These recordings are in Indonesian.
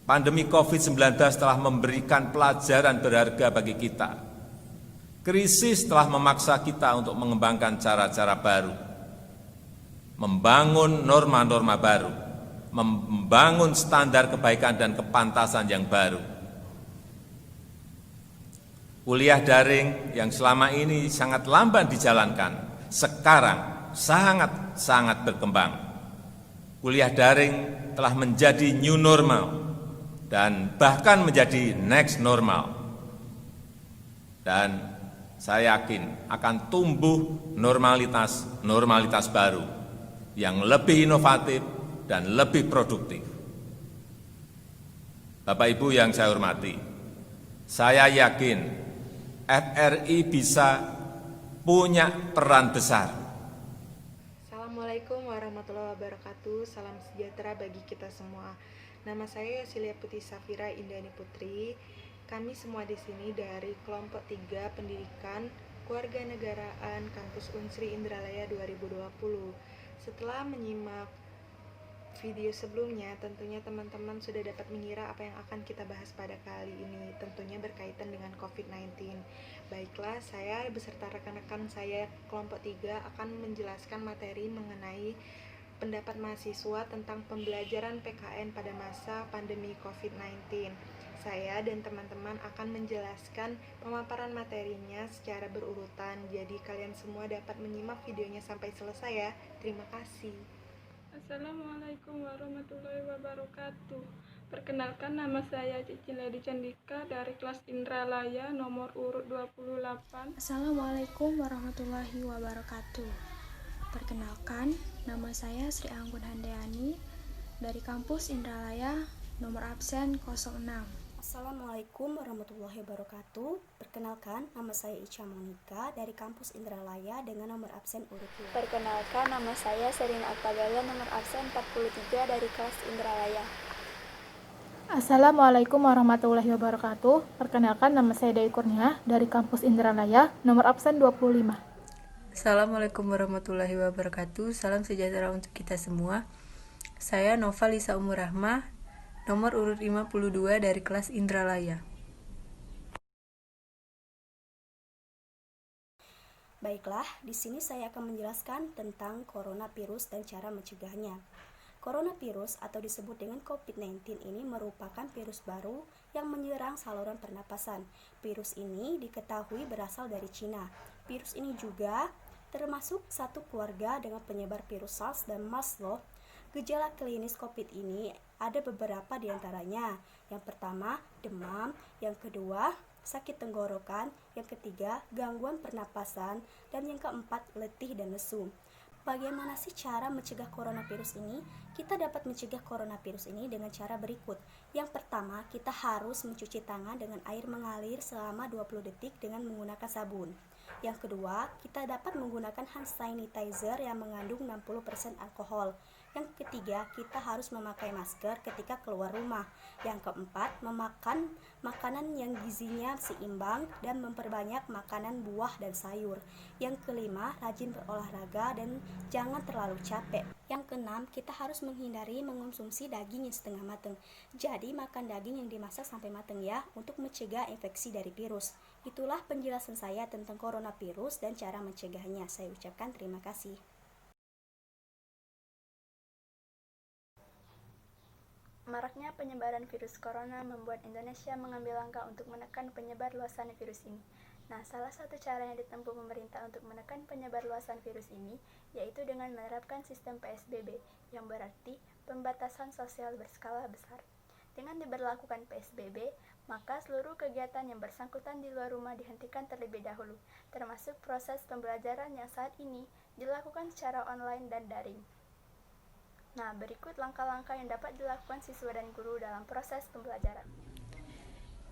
Pandemi COVID-19 telah memberikan pelajaran berharga bagi kita. Krisis telah memaksa kita untuk mengembangkan cara-cara baru, membangun norma-norma baru, membangun standar kebaikan dan kepantasan yang baru. Kuliah daring yang selama ini sangat lamban dijalankan, sekarang sangat berkembang. Kuliah daring telah menjadi new normal dan bahkan menjadi next normal. Dan saya yakin akan tumbuh normalitas baru yang lebih inovatif dan lebih produktif. Bapak Ibu yang saya hormati, saya yakin FRI bisa punya peran besar. Assalamualaikum warahmatullahi wabarakatuh. Salam sejahtera bagi kita semua. Nama saya Yosilia Putri Safira Indani Putri. Kami semua di sini dari kelompok 3 Pendidikan Kewarganegaraan Kampus Unsri Indralaya 2020. Setelah menyimak video sebelumnya, tentunya teman-teman sudah dapat mengira apa yang akan kita bahas pada kali ini, tentunya berkaitan dengan COVID-19. Baiklah, saya beserta rekan-rekan saya kelompok 3 akan menjelaskan materi mengenai pendapat mahasiswa tentang pembelajaran PKN pada masa pandemi COVID-19. Saya dan teman-teman akan menjelaskan pemaparan materinya secara berurutan, jadi kalian semua dapat menyimak videonya sampai selesai ya. Terima kasih. Assalamualaikum warahmatullahi wabarakatuh. Perkenalkan, nama saya Cici Lady Candika dari kelas Indralaya nomor urut 28. Assalamualaikum warahmatullahi wabarakatuh. Perkenalkan, nama saya Sri Anggun Handayani dari kampus Indralaya nomor absen 06. Assalamualaikum warahmatullahi wabarakatuh. Perkenalkan, nama saya Ica Monika dari kampus Indralaya dengan nomor absen urut 2. Perkenalkan, nama saya Serina Aktagala nomor absen 43 dari kelas Indralaya. Assalamualaikum warahmatullahi wabarakatuh. Perkenalkan, nama saya Dewi Kurnia dari kampus Indralaya nomor absen 25. Assalamualaikum warahmatullahi wabarakatuh. Salam sejahtera untuk kita semua. Saya Nova Lisa Umur Rahmah, nomor urut 52 dari kelas Indralaya. Baiklah, di sini saya akan menjelaskan tentang coronavirus dan cara mencegahnya. Coronavirus atau disebut dengan COVID-19 ini merupakan virus baru yang menyerang saluran pernapasan. Virus ini diketahui berasal dari Cina. Virus ini juga termasuk satu keluarga dengan penyebar virus SARS dan MERS loh. Gejala klinis COVID ini ada beberapa di antaranya. Yang pertama, demam. Yang kedua, sakit tenggorokan. Yang ketiga, gangguan pernapasan. Dan yang keempat, letih dan lesu. Bagaimana sih cara mencegah coronavirus ini? Kita dapat mencegah coronavirus ini dengan cara berikut. Yang pertama, kita harus mencuci tangan dengan air mengalir selama 20 detik dengan menggunakan sabun. Yang kedua, kita dapat menggunakan hand sanitizer yang mengandung 60% alkohol. Yang ketiga, kita harus memakai masker ketika keluar rumah. Yang keempat, memakan makanan yang gizinya seimbang dan memperbanyak makanan buah dan sayur. Yang kelima, rajin berolahraga dan jangan terlalu capek. Yang keenam, kita harus menghindari mengonsumsi daging yang setengah matang. Jadi, makan daging yang dimasak sampai matang ya, untuk mencegah infeksi dari virus. Itulah penjelasan saya tentang coronavirus dan cara mencegahnya. Saya ucapkan terima kasih. Maraknya penyebaran virus corona membuat Indonesia mengambil langkah untuk menekan penyebar luasan virus ini. Nah, salah satu cara yang ditempuh pemerintah untuk menekan penyebar luasan virus ini yaitu dengan menerapkan sistem PSBB, yang berarti pembatasan sosial berskala besar. Dengan diberlakukan PSBB, maka seluruh kegiatan yang bersangkutan di luar rumah dihentikan terlebih dahulu, termasuk proses pembelajaran yang saat ini dilakukan secara online dan daring. Nah, berikut langkah-langkah yang dapat dilakukan siswa dan guru dalam proses pembelajaran.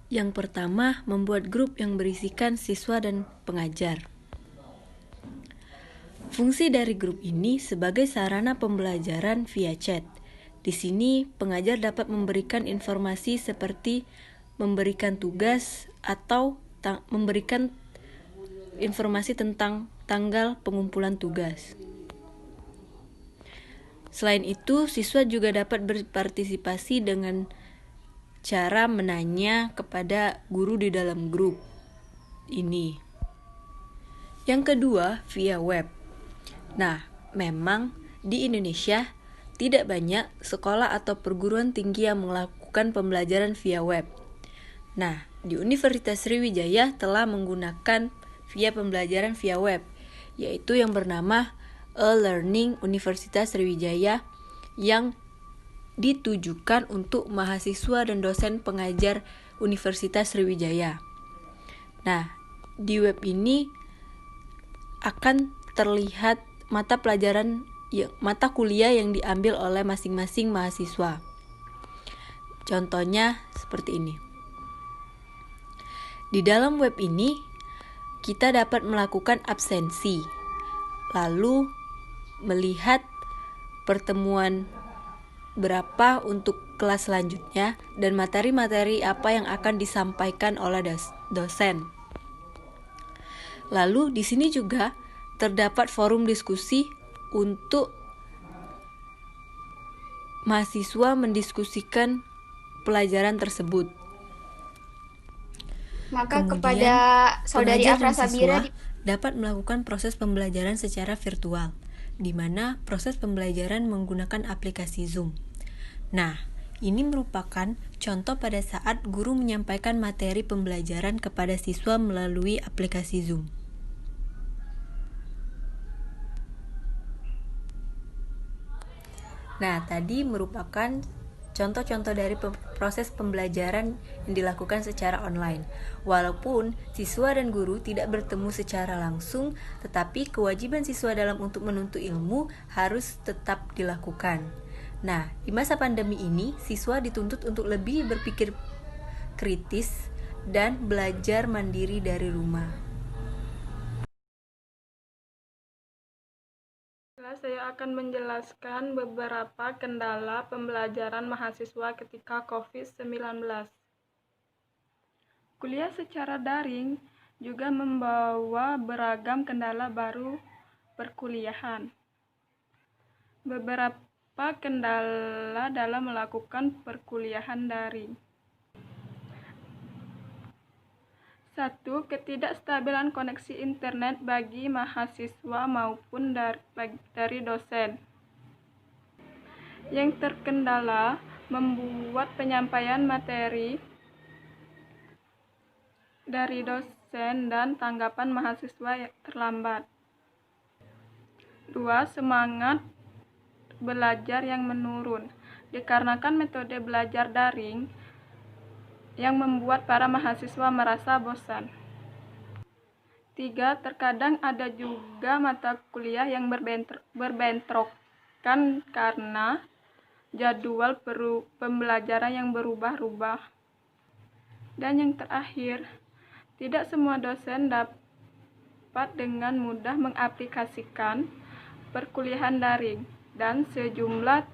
Yang pertama, membuat grup yang berisikan siswa dan pengajar. Fungsi dari grup ini sebagai sarana pembelajaran via chat. Di sini, pengajar dapat memberikan informasi seperti memberikan tugas atau memberikan informasi tentang tanggal pengumpulan tugas. Selain itu, siswa juga dapat berpartisipasi dengan cara menanya kepada guru di dalam grup ini. Yang kedua, via web. Nah, memang di Indonesia tidak banyak sekolah atau perguruan tinggi yang melakukan pembelajaran via web. Nah, di Universitas Sriwijaya telah menggunakan via pembelajaran via web, yaitu yang bernama e-learning Universitas Sriwijaya yang ditujukan untuk mahasiswa dan dosen pengajar Universitas Sriwijaya. Nah, di web ini akan terlihat mata kuliah yang diambil oleh masing-masing mahasiswa. Contohnya seperti ini. Di dalam web ini, kita dapat melakukan absensi, lalu melihat pertemuan berapa untuk kelas selanjutnya dan materi-materi apa yang akan disampaikan oleh dosen. Lalu di sini juga terdapat forum diskusi untuk mahasiswa mendiskusikan pelajaran tersebut. Maka Kemudian, kepada saudari pengajar Afra dan siswa Sabira dapat melakukan proses pembelajaran secara virtual, di mana proses pembelajaran menggunakan aplikasi Zoom. Nah, ini merupakan contoh pada saat guru menyampaikan materi pembelajaran kepada siswa melalui aplikasi Zoom. Nah, tadi merupakan contoh-contoh dari proses pembelajaran yang dilakukan secara online. Walaupun siswa dan guru tidak bertemu secara langsung, tetapi kewajiban siswa dalam untuk menuntut ilmu harus tetap dilakukan. Nah, di masa pandemi ini, siswa dituntut untuk lebih berpikir kritis dan belajar mandiri dari rumah. Saya akan menjelaskan beberapa kendala pembelajaran mahasiswa ketika COVID-19. Kuliah secara daring juga membawa beragam kendala baru perkuliahan. Beberapa kendala dalam melakukan perkuliahan daring. 1. Ketidakstabilan koneksi internet bagi mahasiswa maupun dari dosen. Yang terkendala membuat penyampaian materi dari dosen dan tanggapan mahasiswa yang terlambat. 2. Semangat belajar yang menurun, dikarenakan metode belajar daring yang membuat para mahasiswa merasa bosan. 3. Terkadang ada juga mata kuliah yang berbentrokan karena jadwal pembelajaran yang berubah-ubah. Dan yang terakhir, tidak semua dosen dapat dengan mudah mengaplikasikan perkuliahan daring. Dan sejumlah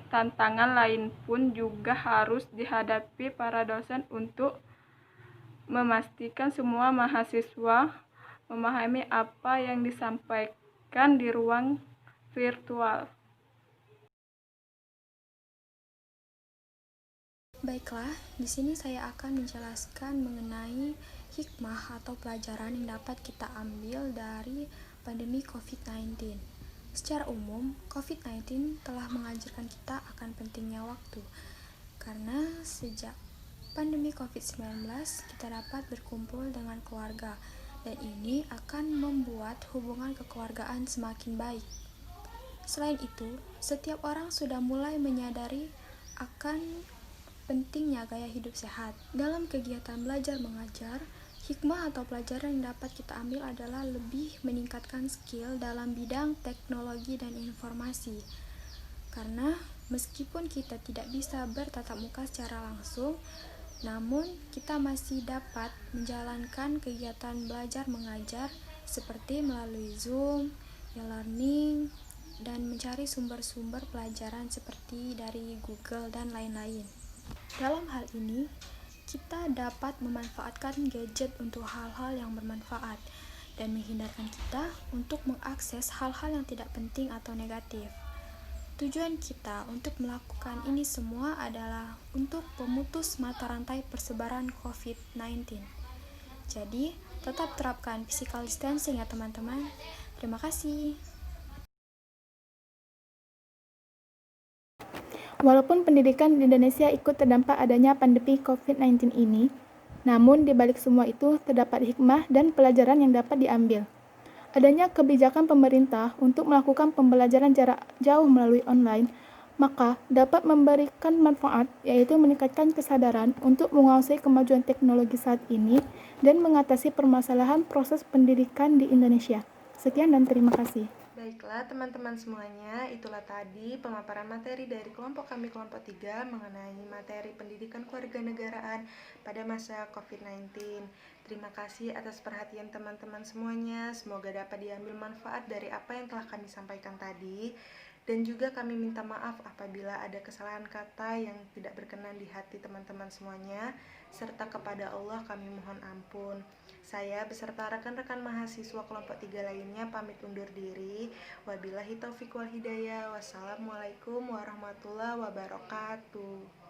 tantangan lain pun juga harus dihadapi para dosen untuk memastikan semua mahasiswa memahami apa yang disampaikan di ruang virtual. Baiklah, di sini saya akan menjelaskan mengenai hikmah atau pelajaran yang dapat kita ambil dari pandemi COVID-19. Secara umum, COVID-19 telah mengajarkan kita akan pentingnya waktu, karena sejak pandemi COVID-19 kita dapat berkumpul dengan keluarga, dan ini akan membuat hubungan kekeluargaan semakin baik. Selain itu, setiap orang sudah mulai menyadari akan pentingnya gaya hidup sehat. Dalam kegiatan belajar mengajar, hikmah atau pelajaran yang dapat kita ambil adalah lebih meningkatkan skill dalam bidang teknologi dan informasi. Karena meskipun kita tidak bisa bertatap muka secara langsung, namun kita masih dapat menjalankan kegiatan belajar mengajar seperti melalui Zoom, e-learning, dan mencari sumber-sumber pelajaran seperti dari Google dan lain-lain. Dalam hal ini, kita dapat memanfaatkan gadget untuk hal-hal yang bermanfaat dan menghindarkan kita untuk mengakses hal-hal yang tidak penting atau negatif. Tujuan kita untuk melakukan ini semua adalah untuk memutus mata rantai persebaran COVID-19. Jadi, tetap terapkan physical distancing ya teman-teman. Terima kasih. Walaupun pendidikan di Indonesia ikut terdampak adanya pandemi COVID-19 ini, namun di balik semua itu terdapat hikmah dan pelajaran yang dapat diambil. Adanya kebijakan pemerintah untuk melakukan pembelajaran jarak jauh melalui online, maka dapat memberikan manfaat, yaitu meningkatkan kesadaran untuk menguasai kemajuan teknologi saat ini dan mengatasi permasalahan proses pendidikan di Indonesia. Sekian dan terima kasih. Baiklah teman-teman semuanya, itulah tadi pemaparan materi dari kelompok kami kelompok 3 mengenai materi pendidikan kewarganegaraan pada masa COVID-19. Terima kasih atas perhatian teman-teman semuanya, semoga dapat diambil manfaat dari apa yang telah kami sampaikan tadi. Dan juga kami minta maaf apabila ada kesalahan kata yang tidak berkenan di hati teman-teman semuanya, serta kepada Allah kami mohon ampun. Saya beserta rekan-rekan mahasiswa kelompok 3 lainnya pamit undur diri. Wabillahi taufiq wal hidayah. Wassalamualaikum warahmatullahi wabarakatuh.